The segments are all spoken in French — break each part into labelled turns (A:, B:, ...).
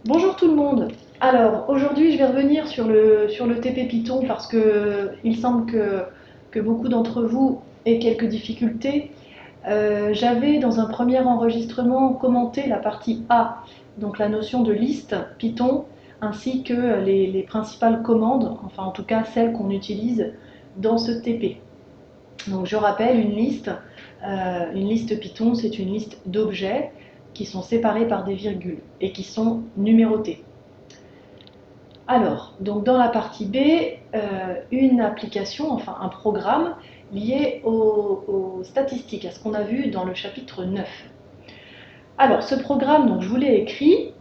A: Bonjour tout le monde. Alors aujourd'hui je vais revenir sur le TP Python parce que il semble que beaucoup d'entre vous aient quelques difficultés. J'avais dans un premier enregistrement commenté la partie A, donc la notion de liste Python, ainsi que les principales commandes, enfin en tout cas celles qu'on utilise dans ce TP. Donc je rappelle une liste Python, c'est une liste d'objets qui sont séparés par des virgules et qui sont numérotés. Alors, donc dans la partie B, une application, enfin un programme lié aux statistiques, à ce qu'on a vu dans le chapitre 9. Alors, ce programme, donc, je vous l'ai écrit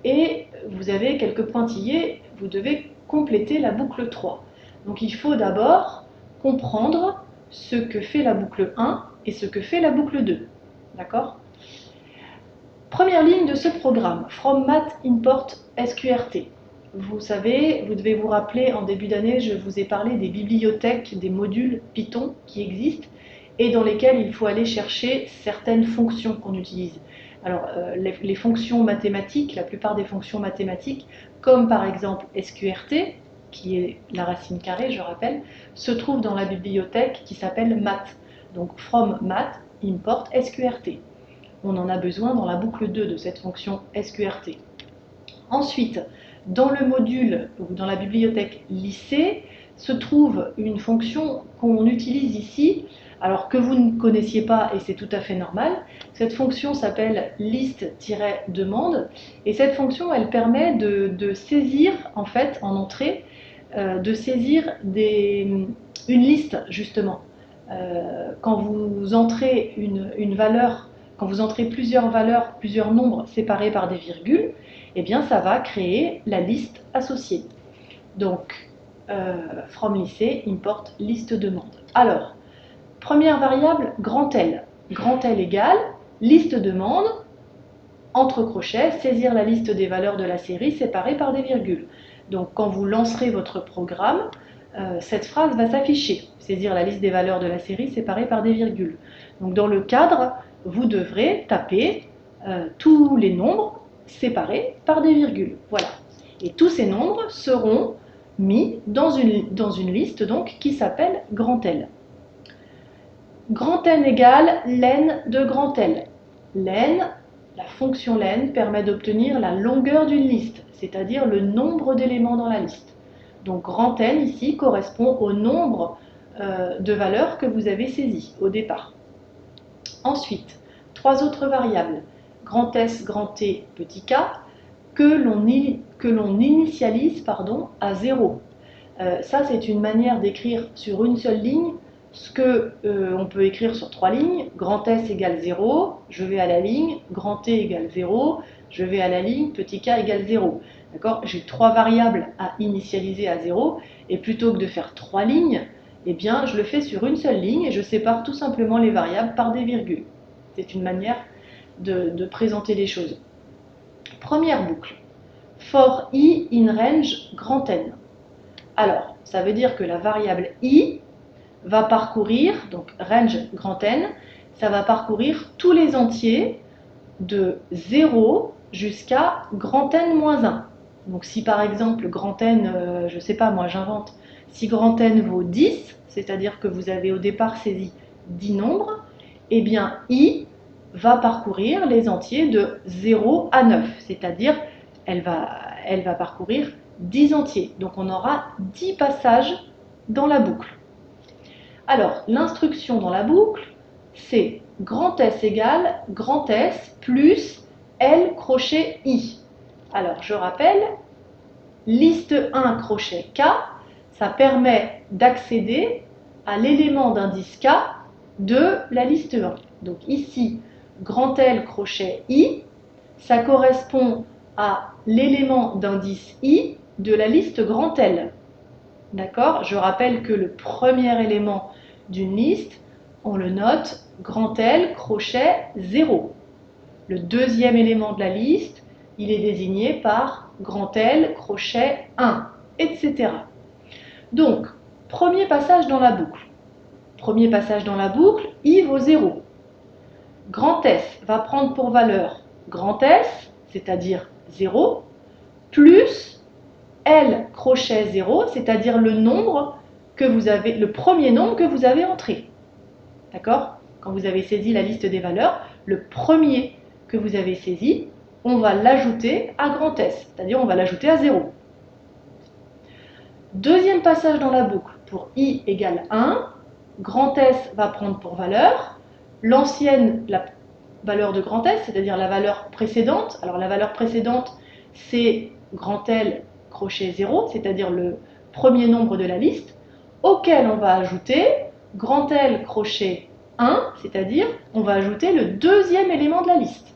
A: et vous avez quelques pointillés, vous devez compléter la boucle 3. Donc, il faut d'abord comprendre ce que fait la boucle 1 et ce que fait la boucle 2. D'accord? Première ligne de ce programme, from math import sqrt. Vous savez, vous devez vous rappeler, en début d'année, je vous ai parlé des bibliothèques, des modules Python qui existent et dans lesquels il faut aller chercher certaines fonctions qu'on utilise. Alors, les fonctions mathématiques, la plupart des fonctions mathématiques, comme par exemple sqrt, qui est la racine carrée, je rappelle, se trouvent dans la bibliothèque qui s'appelle math. Donc, from math import sqrt. On en a besoin dans la boucle 2 de cette fonction sqrt. Ensuite, dans le module ou dans la bibliothèque lycée se trouve une fonction qu'on utilise ici, alors que vous ne connaissiez pas et c'est tout à fait normal. Cette fonction s'appelle liste-demande et cette fonction elle permet de saisir en fait en entrée, de saisir une liste justement. Quand vous entrez une valeur, quand vous entrez plusieurs valeurs, plusieurs nombres séparés par des virgules, eh bien ça va créer la liste associée. Donc, from lycée, import liste demande. Alors, première variable, grand L. Grand L égale liste demande, entre crochets, saisir la liste des valeurs de la série séparées par des virgules. Donc, quand vous lancerez votre programme, cette phrase va s'afficher. Saisir la liste des valeurs de la série séparées par des virgules. Donc, dans le cadre, vous devrez taper tous les nombres séparés par des virgules. Voilà. Et tous ces nombres seront mis dans une liste donc, qui s'appelle grand L. Grand N égale len de grand L. Len, la fonction len, permet d'obtenir la longueur d'une liste, c'est-à-dire le nombre d'éléments dans la liste. Donc grand N ici correspond au nombre de valeurs que vous avez saisies au départ. Ensuite, trois autres variables, grand S, grand T, petit k, que l'on initialise à 0. Ça, c'est une manière d'écrire sur une seule ligne ce qu'on peut écrire sur trois lignes. Grand S égale 0, je vais à la ligne. Grand T égale 0, je vais à la ligne. Petit k égale 0. D'accord? J'ai trois variables à initialiser à 0. Et plutôt que de faire trois lignes, eh bien, je le fais sur une seule ligne et je sépare tout simplement les variables par des virgules. C'est une manière de présenter les choses. Première boucle. For i in range grand N. Alors, ça veut dire que la variable i va parcourir, donc range grand N, ça va parcourir tous les entiers de 0 jusqu'à grand N moins 1. Donc si par exemple grand N, je ne sais pas moi j'invente, si grand N vaut 10, c'est-à-dire que vous avez au départ saisi 10 nombres, eh bien i va parcourir les entiers de 0 à 9, c'est-à-dire elle va parcourir 10 entiers. Donc on aura 10 passages dans la boucle. Alors, l'instruction dans la boucle, c'est grand S égale grand S plus L crochet I. Alors, je rappelle, liste 1 crochet K, ça permet d'accéder à l'élément d'indice K de la liste 1. Donc ici, grand L crochet I, ça correspond à l'élément d'indice I de la liste grand L. D'accord? Je rappelle que le premier élément d'une liste, on le note grand L, crochet 0. Le deuxième élément de la liste, il est désigné par grand L, crochet 1, etc. Donc, premier passage dans la boucle. Premier passage dans la boucle, I vaut 0. Grand S va prendre pour valeur grand S, c'est-à-dire 0, plus L crochet 0, c'est-à-dire le premier nombre que vous avez entré. D'accord? Quand vous avez saisi la liste des valeurs, le premier que vous avez saisi, on va l'ajouter à grand S, c'est-à-dire on va l'ajouter à 0. Deuxième passage dans la boucle, pour I égale 1, grand S va prendre pour valeur l'ancienne, la valeur de grand S, c'est-à-dire la valeur précédente. Alors la valeur précédente, c'est grand L crochet 0, c'est-à-dire le premier nombre de la liste, auquel on va ajouter grand L crochet 1, c'est-à-dire on va ajouter le deuxième élément de la liste.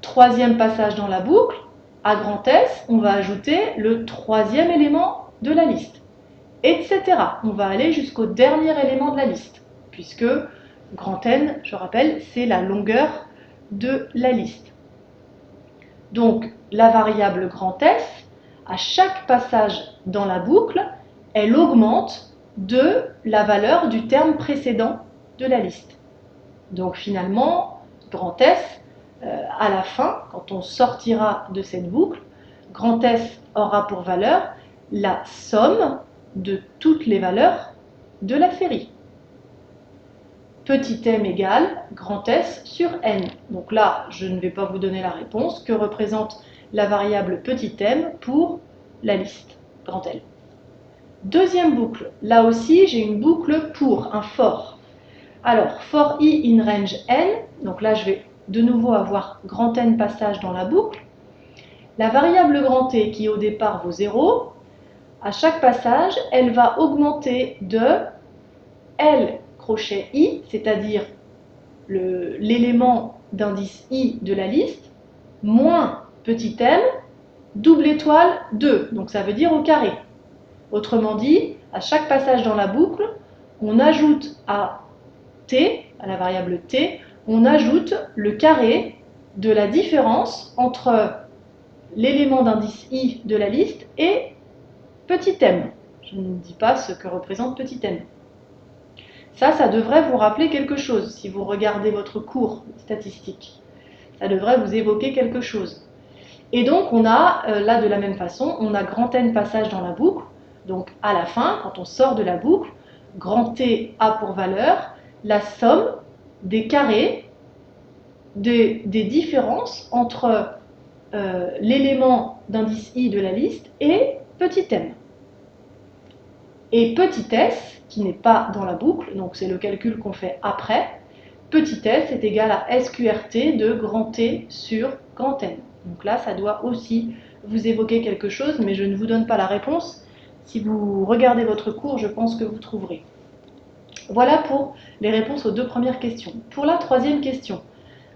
A: Troisième passage dans la boucle, à grand S, on va ajouter le troisième élément de la liste, etc. On va aller jusqu'au dernier élément de la liste, puisque grand N, je rappelle, c'est la longueur de la liste. Donc, la variable grand S, à chaque passage dans la boucle, elle augmente de la valeur du terme précédent de la liste. Donc finalement, grand S, à la fin, quand on sortira de cette boucle, grand S aura pour valeur la somme de toutes les valeurs de la série. Petit m égale grand S sur n. Donc là, je ne vais pas vous donner la réponse. Que représente la variable petit m pour la liste grand L? Deuxième boucle. Là aussi, j'ai une boucle pour, un for. Alors, for i in range n. Donc là, je vais de nouveau avoir grand N passages dans la boucle. La variable grand T qui au départ vaut 0, à chaque passage, elle va augmenter de L crochet I, c'est-à-dire l'élément d'indice I de la liste, moins petit m, double étoile 2, donc ça veut dire au carré. Autrement dit, à chaque passage dans la boucle, on ajoute à t, à la variable t, on ajoute le carré de la différence entre l'élément d'indice I de la liste et petit m. Je ne dis pas ce que représente petit m. Ça devrait vous rappeler quelque chose si vous regardez votre cours statistique. Ça devrait vous évoquer quelque chose. Et donc on a, là de la même façon, on a grand N passages dans la boucle. Donc à la fin, quand on sort de la boucle, grand T a pour valeur la somme des carrés des différences entre l'élément d'indice I de la liste et petit m. Et petit s, qui n'est pas dans la boucle, donc c'est le calcul qu'on fait après, petit s est égal à SQRT de grand T sur grand N. Donc là, ça doit aussi vous évoquer quelque chose, mais je ne vous donne pas la réponse. Si vous regardez votre cours, je pense que vous trouverez. Voilà pour les réponses aux deux premières questions. Pour la troisième question,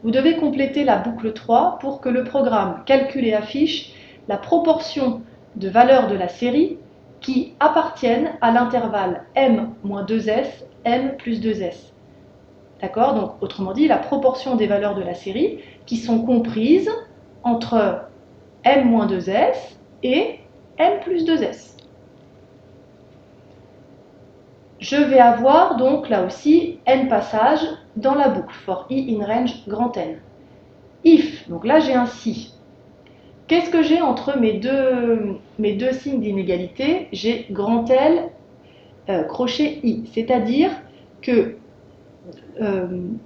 A: vous devez compléter la boucle 3 pour que le programme calcule et affiche la proportion de valeurs de la série qui appartiennent à l'intervalle m-2s, m plus 2s. D'accord? Donc, autrement dit, la proportion des valeurs de la série qui sont comprises entre m-2s et m plus 2s. Je vais avoir donc là aussi n passages dans la boucle, for i in range grand N. If, donc là j'ai un si. Qu'est-ce que j'ai entre mes deux signes d'inégalité? J'ai grand L crochet i, c'est-à-dire que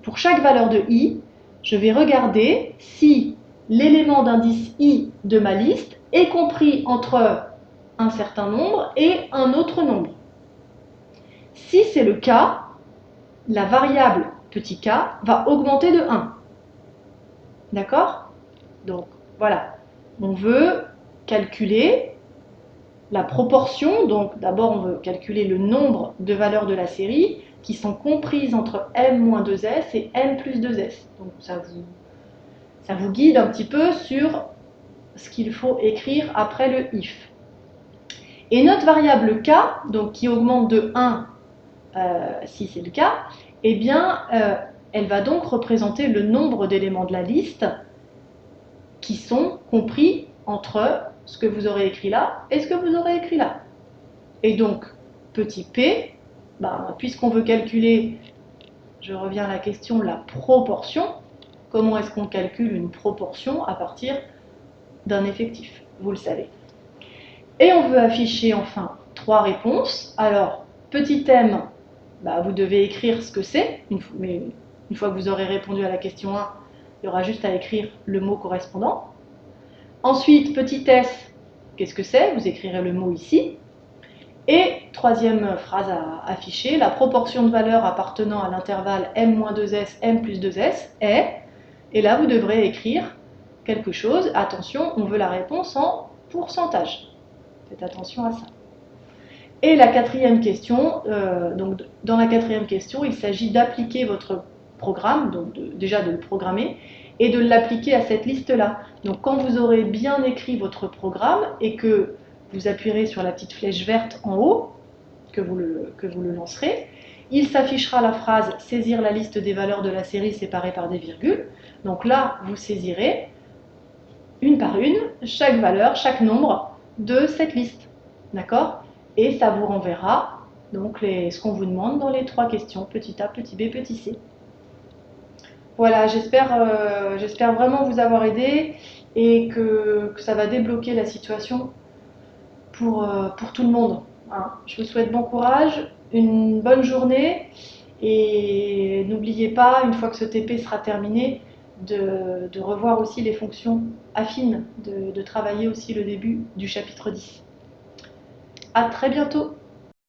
A: pour chaque valeur de i, je vais regarder si l'élément d'indice i de ma liste est compris entre un certain nombre et un autre nombre. Si c'est le cas, la variable petit k va augmenter de 1. D'accord? Donc voilà, on veut calculer la proportion, donc d'abord on veut calculer le nombre de valeurs de la série qui sont comprises entre m-2s et m plus 2s. Donc ça vous guide un petit peu sur ce qu'il faut écrire après le if. Et notre variable k, donc qui augmente de 1 si c'est le cas, eh bien, elle va donc représenter le nombre d'éléments de la liste qui sont compris entre ce que vous aurez écrit là et ce que vous aurez écrit là. Et donc, petit p, puisqu'on veut calculer, je reviens à la question, la proportion, comment est-ce qu'on calcule une proportion à partir d'un effectif, vous le savez. Et on veut afficher enfin 3 réponses. Alors, petit M, vous devez écrire ce que c'est, mais une fois que vous aurez répondu à la question 1, il y aura juste à écrire le mot correspondant. Ensuite, petit S, qu'est-ce que c'est? Vous écrirez le mot ici. Et troisième phrase à afficher, la proportion de valeurs appartenant à l'intervalle m-2s, m plus 2s est, et là vous devrez écrire quelque chose. Attention, on veut la réponse en pourcentage. Faites attention à ça. Et la quatrième question, donc dans la quatrième question, il s'agit d'appliquer votre programme, donc déjà de le programmer, et de l'appliquer à cette liste-là. Donc quand vous aurez bien écrit votre programme et que vous appuierez sur la petite flèche verte en haut, que vous le lancerez, il s'affichera la phrase « Saisir la liste des valeurs de la série séparées par des virgules ». Donc là, vous saisirez une par une chaque valeur, chaque nombre de cette liste. D'accord? Et ça vous renverra donc ce qu'on vous demande dans les 3 questions, petit a, petit b, petit c. Voilà, j'espère vraiment vous avoir aidé et que ça va débloquer la situation pour tout le monde. Hein. Je vous souhaite bon courage, une bonne journée et n'oubliez pas, une fois que ce TP sera terminé, de revoir aussi les fonctions affines, de travailler aussi le début du chapitre 10. À très bientôt!